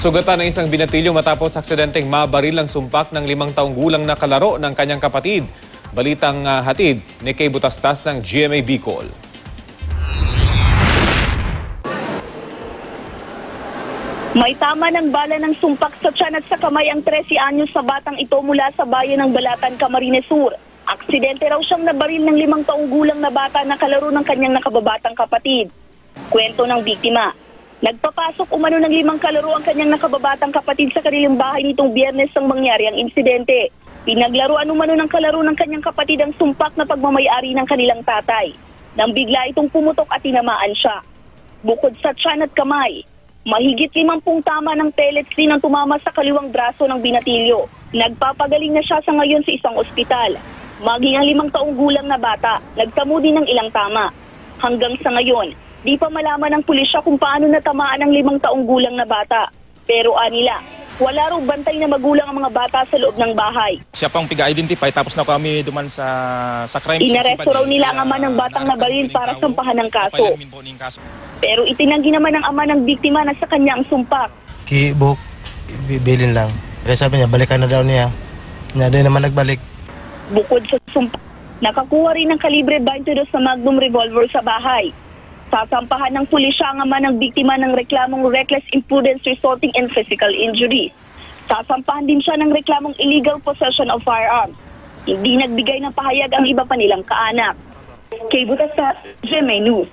Sugatan ng isang binatilyo matapos aksidenteng mabaril ang sumpak ng 5 taong gulang na kalaro ng kanyang kapatid. Balitang hatid ni Kay Butastas ng GMA Bicol. May tama ng bala ng sumpak sa tiyan at sa kamay ang 13 anyos sa batang ito mula sa bayan ng Balatan, Camarines Sur. Aksidente raw siyang nabaril ng 5 taong gulang na bata na kalaro ng kanyang nakababatang kapatid. Kwento ng biktima. Nagpapasok umano ng 5 kalaro ang kanyang nakababatang kapatid sa kanilang bahay nitong Biyernes nang mangyari ang insidente. Pinaglaruan umano ng kalaro ng kanyang kapatid ang sumpak na pagmamayari ng kanilang tatay. Nang bigla itong pumutok at tinamaan siya. Bukod sa tiyan at kamay, mahigit 50 tama ng pellets din ang tumama sa kaliwang braso ng binatilyo. Nagpapagaling na siya sa ngayon sa isang ospital. Maging ang 5 taong gulang na bata, nagtamo din ng ilang tama. Hanggang sa ngayon, di pa malaman ng pulisya kung paano natamaan ang 5 taong gulang na bata. Pero anila, wala raw bantay na magulang ang mga bata sa loob ng bahay. Siya pang piga-identify tapos na kami duman sa crime. Inaresto raw nila ang ama ng batang nabaril para sampahan ng kaso. Pero itinanggi naman ng ama ng biktima na sa kanya ang sumpak. Kibuk, bilin lang. Kaya sabi niya, balikan na daw niya. Niya din naman nagbalik. Bukod sa sumpak, nakakuha rin ng kalibre 22 na Magnum revolver sa bahay. Sasampahan ng pulisya ang ama ng biktima ng reklamong reckless imprudence resulting in physical injury. Sasampahan din siya ng reklamong illegal possession of firearms. Hindi nagbigay ng pahayag ang iba pa nilang kaanak. Kay Butastas, GMA News.